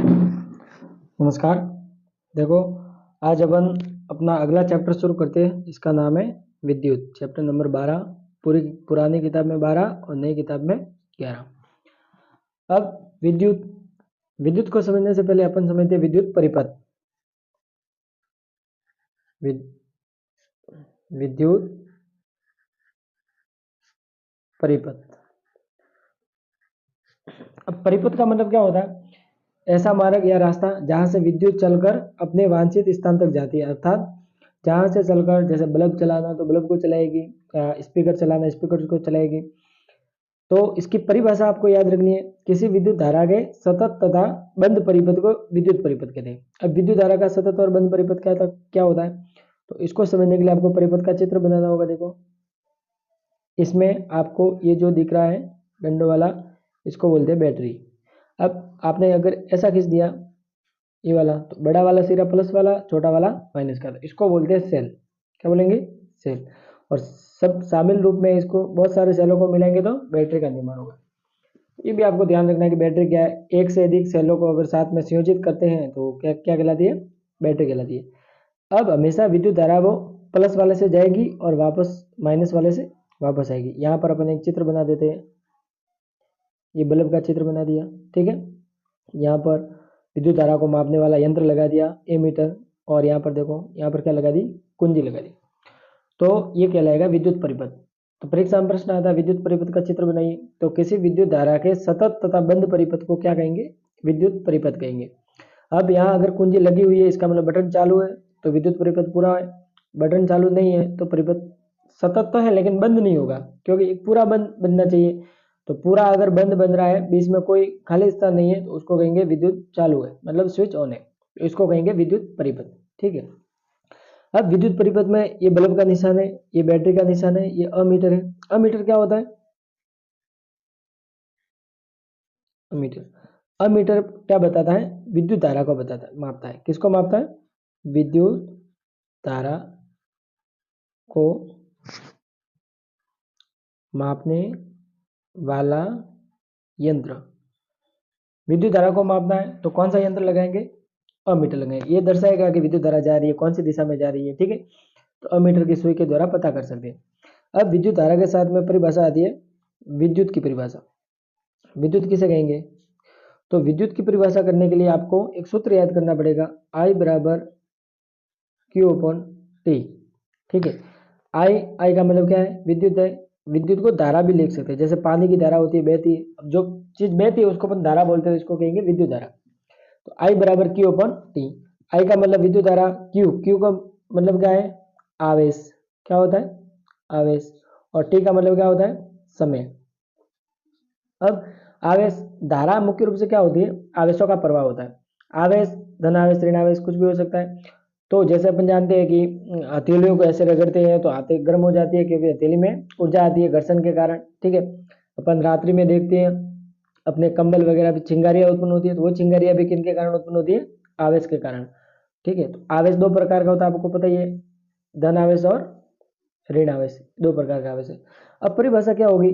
नमस्कार। देखो, आज अपन अपना अगला चैप्टर शुरू करते हैं जिसका नाम है विद्युत। Chapter number 12। पुरानी किताब में 12 और नई किताब में 11। अब विद्युत विद्युत को समझने से पहले अपन समझते हैं विद्युत परिपथ। विद्युत परिपथ। अब परिपथ का मतलब क्या होता है? ऐसा मार्ग या रास्ता जहां से विद्युत चलकर अपने वांछित स्थान तक जाती है, अर्थात जहां से चलकर, जैसे बल्ब चलाना तो बल्ब को चलाएगी, स्पीकर चलाना स्पीकर को चलाएगी। तो इसकी परिभाषा आपको याद रखनी है। किसी विद्युत धारा के सतत तथा बंद परिपथ को विद्युत परिपथ कहते हैं। अब विद्युत धारा का सतत और बंद परिपथ क्या होता है, तो इसको समझने के लिए आपको परिपथ का चित्र बनाना होगा। देखो, इसमें आपको ये जो दिख रहा है डंडों वाला, इसको बोलते हैं बैटरी। अब आपने अगर ऐसा खींच दिया ये वाला, तो बड़ा वाला सिरा प्लस वाला, छोटा वाला माइनस का, इसको बोलते हैं सेल। क्या बोलेंगे? सेल। और सब शामिल रूप में इसको बहुत सारे सेलों को मिलाएंगे तो बैटरी का निर्माण होगा। ये भी आपको ध्यान रखना है कि बैटरी क्या है, एक से अधिक सेलों को अगर साथ में संयोजित करते हैं तो क्या क्या कहलाती है? बैटरी कहलाती है। अब हमेशा विद्युत धारा वो प्लस वाले से जाएगी और वापस माइनस वाले से वापस आएगी। यहाँ पर अपन एक चित्र बना देते हैं। ये बल्ब का चित्र बना दिया, ठीक है। यहाँ पर विद्युत धारा को मापने वाला यंत्र लगा दिया, एमीटर। और यहाँ पर देखो, यहाँ पर क्या लगा दी? कुंजी लगा दी। तो ये कहलाएगा विद्युत परिपथ। तो परीक्षा में प्रश्न आता है विद्युत परिपथ का चित्र बनाइए। तो किसी विद्युत धारा के सतत तथा बंद परिपथ को क्या कहेंगे? विद्युत परिपथ कहेंगे। अब यहाँ अगर कुंजी लगी हुई है, इसका मतलब बटन चालू है, तो विद्युत परिपथ पूरा है। बटन चालू नहीं है तो परिपथ सतत तो है लेकिन बंद नहीं होगा, क्योंकि एक पूरा बंद बनना चाहिए। तो पूरा अगर बंद बन रहा है, बीच में कोई खाली स्थान नहीं है, तो उसको कहेंगे विद्युत चालू है, मतलब स्विच ऑन है, तो इसको कहेंगे विद्युत परिपथ। ठीक है। अब विद्युत परिपथ में ये बल्ब का निशान है, ये बैटरी का निशान है, ये अमीटर है। अमीटर क्या होता है? अमीटर अमीटर क्या बताता है? विद्युत धारा को बताता है, मापता है। किसको मापता है? विद्युत धारा को मापने वाला यंत्र। विद्युत धारा को मापना है तो कौन सा यंत्र लगाएंगे? अमीटर लगाएंगे। ये दर्शाएगा कि विद्युत धारा जा रही है, कौन सी दिशा में जा रही है, ठीक है। तो अमीटर की सुई के द्वारा पता कर सकते हैं। अब विद्युत धारा के साथ में परिभाषा आती है विद्युत की परिभाषा। विद्युत किसे कहेंगे? तो विद्युत की परिभाषा करने के लिए आपको एक सूत्र याद करना पड़ेगा, I बराबर Q अपॉन टी। ठीक है। आई का मतलब क्या है? विद्युत है। विद्युत को धारा भी लिख सकते हैं, जैसे पानी की धारा होती है, बहती है। जो चीज बहती है उसको अपन धारा बोलते हैं, इसको कहेंगे विद्युत धारा। तो I बराबर Q अपॉन टी। आई का मतलब विद्युत धारा, क्यू का मतलब क्या है? आवेश। क्या होता है? आवेश। और टी का मतलब क्या होता है? समय। अब आवेश, धारा मुख्य रूप से क्या होती है? आवेशों का प्रवाह होता है। आवेश धन आवेश ऋण आवेश कुछ भी हो सकता है। तो जैसे अपन जानते हैं कि हथेलियों को ऐसे रगड़ते हैं तो हाथ गर्म हो जाती है, क्योंकि हथेली में ऊर्जा आती है घर्षण के कारण, ठीक है। अपन रात्रि में देखते हैं अपने कंबल वगैरह भी चिंगारियां उत्पन्न होती है, तो वो चिंगारियां भी किन के कारण उत्पन्न होती है? आवेश के कारण, ठीक है। तो आवेश दो प्रकार का होता है, आपको पता ही है, धन आवेश और ऋण आवेश, दो प्रकार का आवेश है। अब परिभाषा क्या होगी?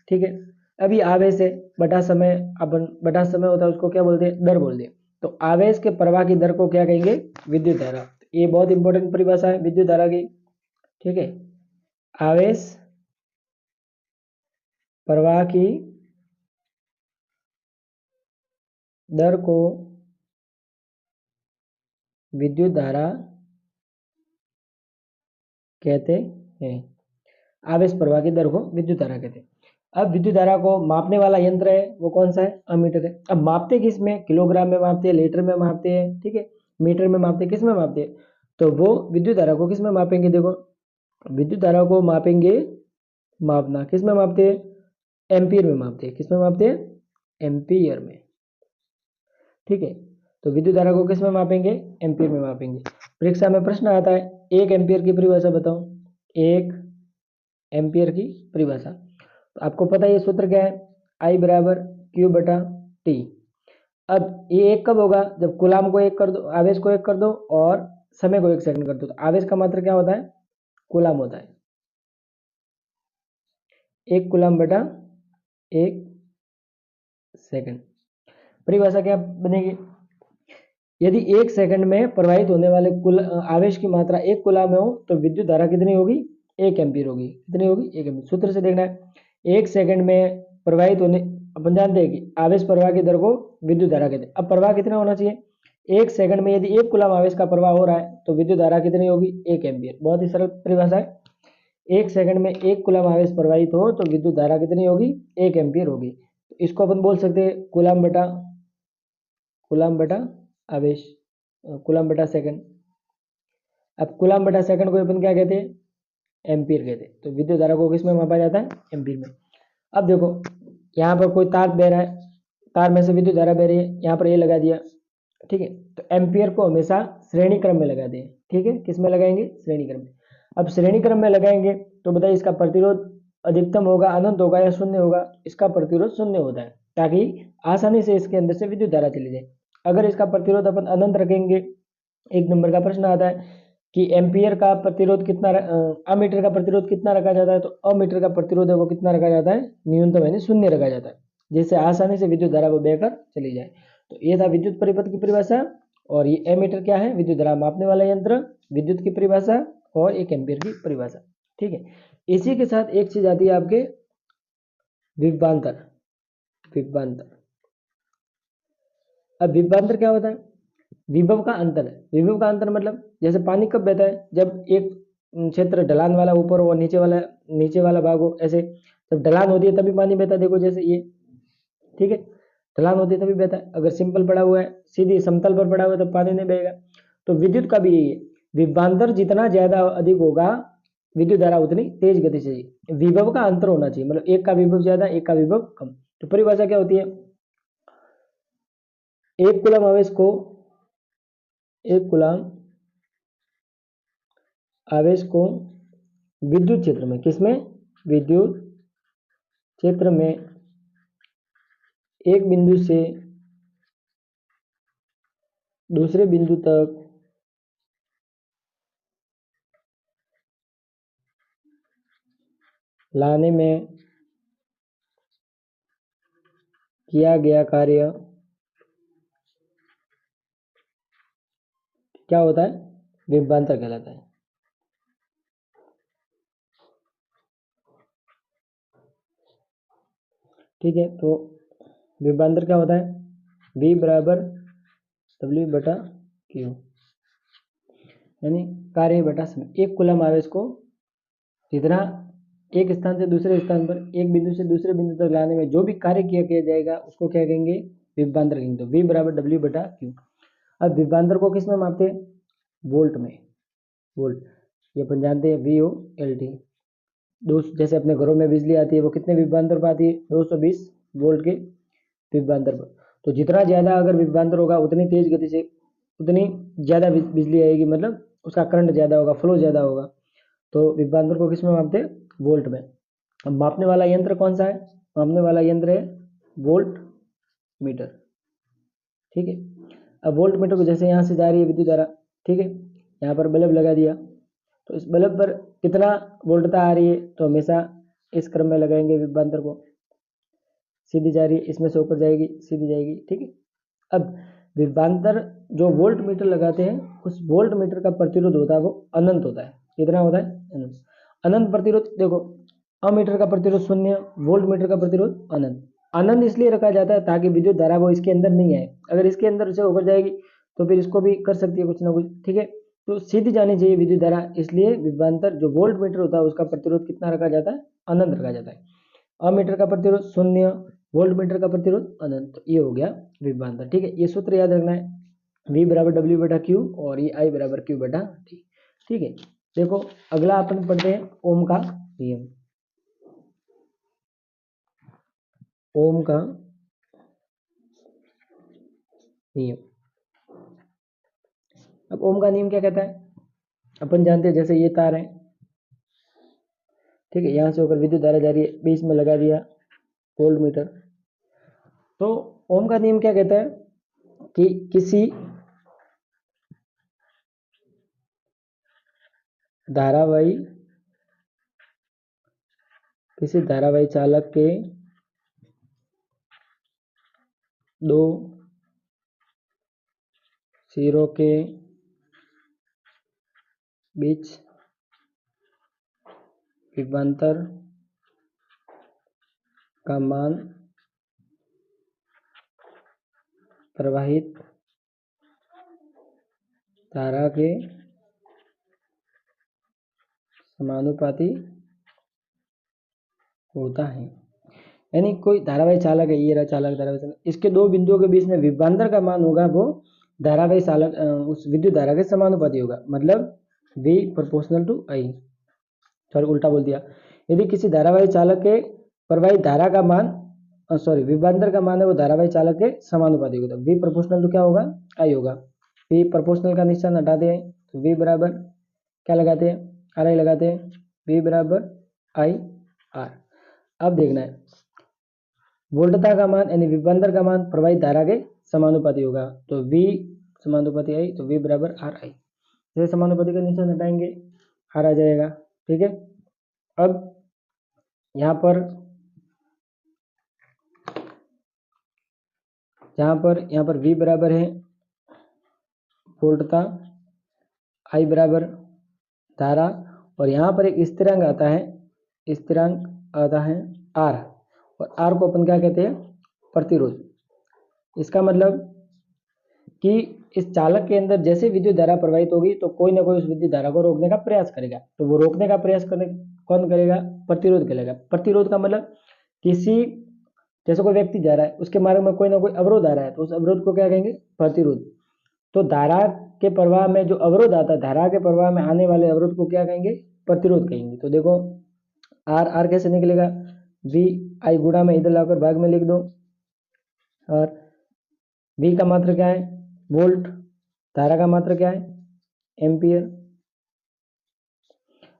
ठीक है। अभी आवेश है, बटा समय, अपन बटा समय होता है उसको क्या बोलते हैं? दर बोलते हैं। तो आवेश के प्रवाह की दर को क्या कहेंगे? विद्युत धारा। ये बहुत इंपॉर्टेंट परिभाषा है विद्युत धारा की, ठीक है। आवेश प्रवाह की दर को विद्युत धारा कहते हैं। आवेश प्रवाह की दर को विद्युत धारा कहते हैं। अब विद्युत धारा को मापने वाला यंत्र है वो कौन सा है? अमीटर है। अब मापते किस में? किलोग्राम में मापते हैं, लीटर में मापते हैं, ठीक है, मीटर में मापते हैं, किस में मापते हैं? तो वो विद्युत धारा को किस में मापेंगे? देखो, विद्युत धारा को मापेंगे, मापना किस में मापते हैं? एम्पियर में मापते हैं। किस में मापते हैं? एम्पियर में, ठीक है। तो विद्युत धारा को किस में मापेंगे? एम्पियर में मापेंगे। परीक्षा में प्रश्न आता है एक एम्पियर की परिभाषा बताओ। एक एम्पियर की परिभाषा, तो आपको पता है ये सूत्र क्या है? आई बराबर क्यू बटा टी। अब ये एक कब होगा? जब कूलाम को एक कर दो, आवेश को एक कर दो और समय को 1 सेकंड कर दो। तो आवेश का मात्रा क्या होता है? कूलाम होता है। 1 कूलाम बटा 1 सेकंड। परिभाषा क्या बनेगी? यदि 1 सेकंड में प्रवाहित होने वाले कुल आवेश की मात्रा 1 कूलम में हो तो विद्युत धारा कितनी होगी? 1 एम्पीयर होगी। कितनी होगी? 1 एम्पीयर। सूत्र से देखना है 1 सेकंड में प्रवाहित होने, अपन जानते हैं कि आवेश प्रवाह की दर को विद्युत धारा कहते हैं। अब प्रवाह कितना होना चाहिए? 1 सेकंड में यदि 1 कूलम आवेश का प्रवाह हो रहा है तो विद्युत धारा कितनी होगी? 1 एम्पीयर। बहुत ही सरल परिभाषा है। 1 सेकंड में 1 कूलम आवेश प्रवाहित हो तो विद्युत धारा कितनी होगी? 1 एम्पीयर होगी। तो इसको अपन बोल सकते हैं कूलम बटा आवेश, कूलम बटा सेकंड। अब कूलम बटा सेकंड को अपन क्या कहते हैं? एम्पीयर कहते हैं। तो विद्युत धारा को किसमें मापा जाता है? एम्पीयर में। अब देखो यहाँ पर कोई तार बह रहा है, तार में से विद्युत धारा बह रही है, यहाँ पर ये लगा दिया, ठीक है। तो एम्पीयर को हमेशा श्रेणी क्रम में लगा दें, ठीक है। किस में लगाएंगे? श्रेणी क्रम में। अब श्रेणी क्रम में लगाएंगे तो बताइए इसका प्रतिरोध अधिकतम होगा, अनंत होगा या शून्य होगा? इसका प्रतिरोध शून्य होता है ताकि आसानी से इसके अंदर से विद्युत धारा चली जाए। अगर इसका प्रतिरोध अपन अनंत रखेंगे, 1 नंबर का प्रश्न आता है कि एम्पीयर का प्रतिरोध कितना, अमीटर का प्रतिरोध कितना रखा जाता है? तो अमीटर का प्रतिरोध है वो कितना रखा जाता है? न्यूनतम यानी शून्य रखा जाता है, जिससे आसानी से विद्युत धारा को बहकर चली जाए। तो ये था विद्युत परिपथ की परिभाषा। और ये एमीटर क्या है? विद्युत धारा मापने वाला यंत्र, विद्युत की परिभाषा और 1 एम्पीयर की परिभाषा, ठीक है। इसी के साथ एक चीज आती है आपके विभवांतर। अब विभवांतर क्या होता है? विभव का अंतर है। विभव का अंतर मतलब जैसे पानी कब बहता है? जब एक क्षेत्र ढलान वाला ऊपर और नीचे वाला भाग हो, ऐसे जब ढलान होती है तभी पानी बहता है। देखो जैसे ये, ठीक है, ढलान होती है तभी बहता है। अगर सिंपल पड़ा हुआ है, सीधी समतल पर पड़ा हुआ है तो पानी नहीं बहेगा। तो विद्युत का भी यही है, विभवांतर जितना ज्यादा अधिक होगा विद्युत धारा उतनी तेज गति से, विभव का अंतर होना चाहिए, मतलब एक का विभव ज्यादा एक का विभव कम। तो परिभाषा क्या होती है? एक कूलम आवेश को, एक कूलम आवेश को विद्युत क्षेत्र में, किसमें? विद्युत क्षेत्र में एक बिंदु से दूसरे बिंदु तक लाने में किया गया कार्य क्या होता है? विभवांतर कहलाता है। ठीक है, तो विभवांतर क्या होता है? V बराबर W बटा Q, यानी कार्य बटा समय। एक कूलम आवेश को जितना एक स्थान से दूसरे स्थान पर, एक बिंदु से दूसरे बिंदु तक लाने में जो भी कार्य किया जाएगा उसको क्या कहेंगे? विभवांतर कहेंगे। तो V बराबर W बटा Q। अब विभवांतर को किस में मापते हैं? वोल्ट में। वोल्ट ये अपन जानते हैं VOLT। जैसे अपने घरों में बिजली आती है वो कितने विभवांतर पर आती है? 220 वोल्ट के विभवांतर पर। तो जितना ज्यादा अगर विभवांतर होगा उतनी तेज गति से उतनी ज्यादा बिजली आएगी, मतलब उसका करंट ज्यादा होगा, फ्लो ज्यादा होगा। तो विभवांतर को किस में मापते हैं? वोल्ट में। अब मापने वाला यंत्र कौन सा है? मापने वाला यंत्र है वोल्ट मीटर, ठीक है। अब वोल्ट मीटर को जैसे यहाँ से जा रही है विद्युत धारा, ठीक है, यहाँ पर बल्ब लगा दिया तो इस बल्ब पर कितना वोल्टता आ रही है? तो हमेशा इस क्रम में लगाएंगे विभवांतर को। सीधी जा रही है, इसमें से होकर जाएगी, सीधी जाएगी, ठीक है। अब विभवांतर जो वोल्ट मीटर लगाते हैं उस वोल्ट मीटर का प्रतिरोध होता है वो अनंत होता है। कितना होता है? अनंत। अनंत प्रतिरोध देखो, अमीटर का प्रतिरोध शून्य, वोल्ट मीटर का प्रतिरोध अनंत। अनंत इसलिए रखा जाता है ताकि विद्युत धारा वो इसके अंदर नहीं आए। अगर इसके अंदर से होकर जाएगी तो फिर इसको भी कर सकती है कुछ ना कुछ, ठीक है। तो सीधी जानी चाहिए विद्युत धारा, इसलिए विभवांतर जो वोल्ट मीटर होता है उसका प्रतिरोध कितना रखा जाता है? अनंत रखा जाता है। अमीटर का प्रतिरोध शून्य, वोल्ट मीटर का प्रतिरोध अनंत। ये हो गया विभवांतर, ठीक है। ये सूत्र याद रखना है, V बराबर W बटा Q और ये I बराबर Q बटा T, ठीक है। देखो अगला अपन पढ़ते हैं ओम का नियम। ओम का नियम। अब ओम का नियम क्या कहता है? अपन जानते हैं, जैसे ये तार है, ठीक है, यहाँ से होकर विद्युत धारा जा रही है, बीच में लगा दिया वोल्ट मीटर। तो ओम का नियम क्या कहता है कि किसी धारावाही चालक के दो सिरों के बीच विभवांतर का मान प्रवाहित धारा के समानुपाती होता है। यानी कोई धारावाही चालक है, ये रहा चालक, धारावाही चालक, इसके दो बिंदुओं के बीच में विभवांतर का मान होगा वो धारावाही चालक उस विद्युत धारा के समानुपाती होगा, मतलब V proportional to I। Sorry, उल्टा बोल दिया। यदि किसी धारावाही चालक के प्रवाहित धारा का मान विभवांतर का मान है वो धारावाही चालक के समानुपाती होगा, V प्रोपोर्शनल टू क्या होगा, I होगा। V प्रोपोर्शनल का निशान हटाते हैं तो V बराबर क्या लगाते हैं, RI लगाते हैं, V बराबर IR। अब देखना है वोल्टता का मान यानी विभवांतर का मान प्रवाहित धारा के समानुपाती होगा, तो V समानुपाती I, तो V बराबर RI। जैसे समानुपाती का निशान हटाएंगे R आ जाएगा। ठीक है, अब यहाँ पर V बराबर है वोल्टता, I बराबर धारा, और यहाँ पर एक स्थिरांक आता है R, और R को अपन क्या कहते हैं, प्रतिरोध। इसका मतलब कि इस चालक के अंदर जैसे विद्युत धारा प्रवाहित होगी तो कोई ना कोई उस विद्युत धारा को रोकने का प्रयास करेगा, तो वो रोकने का प्रयास कौन करेगा, प्रतिरोध करेगा। प्रतिरोध का मतलब किसी जैसे कोई व्यक्ति जा रहा है, उसके मार्ग में कोई ना कोई अवरोध आ रहा है, तो उस अवरोध को क्या कहेंगे, प्रतिरोध। तो धारा के प्रवाह में जो अवरोध आता है, धारा के प्रवाह में आने वाले अवरोध को क्या कहेंगे, प्रतिरोध कहेंगे। तो देखो R कैसे निकलेगा, V I गुणा में इधर लाकर भाग में लिख दो, और V का मात्रा क्या है, वोल्ट, धारा का मात्रा क्या है, एम्पियर।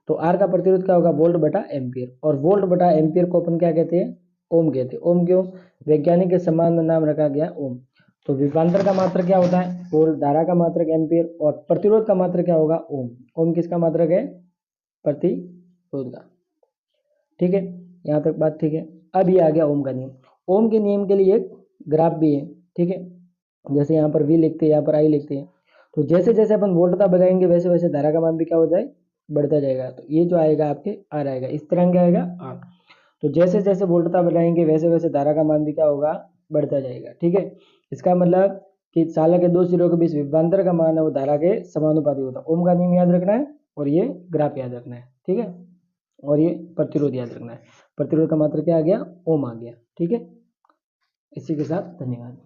तो R का प्रतिरोध क्या होगा, वोल्ट बटा एम्पियर, और वोल्ट बटा एम्पियर को अपन क्या कहते हैं, ओम कहते हैं। ओम क्यों, वैज्ञानिक के सम्मान में नाम रखा गया ओम। तो विभवांतर का मात्रक क्या होता है, वोल्ट, धारा का मात्रक एम्पियर, और प्रतिरोध का मात्रक क्या होगा, ओम। ओम किसका मात्रक है, प्रतिरोध का। ठीक है, यहाँ तक बात ठीक है। अब ये आ गया ओम का नियम। ओम के नियम के लिए एक ग्राफ भी है। ठीक है, जैसे यहाँ पर V लिखते हैं, यहाँ पर I लिखते हैं, तो जैसे जैसे अपन वोल्टता बढ़ाएंगे वैसे वैसे धारा का मान भी क्या होता है, बढ़ता जाएगा। तो ये जो आएगा आपके R आएगा, इस तरह क्या आएगा R। तो जैसे जैसे वोल्टता बढ़ाएंगे वैसे वैसे धारा का मान भी क्या होगा, बढ़ता जाएगा। ठीक है, इसका मतलब कि चालक के दो सिरों के बीच विभवांतर का मान है वो धारा के समानुपाती होता है। ओम का नियम याद रखना है, और ये ग्राफ याद रखना है। ठीक है, और ये प्रतिरोध याद रखना है। प्रतिरोध का मात्रा क्या आ गया, ओम आ गया। ठीक है, इसी के साथ धन्यवाद।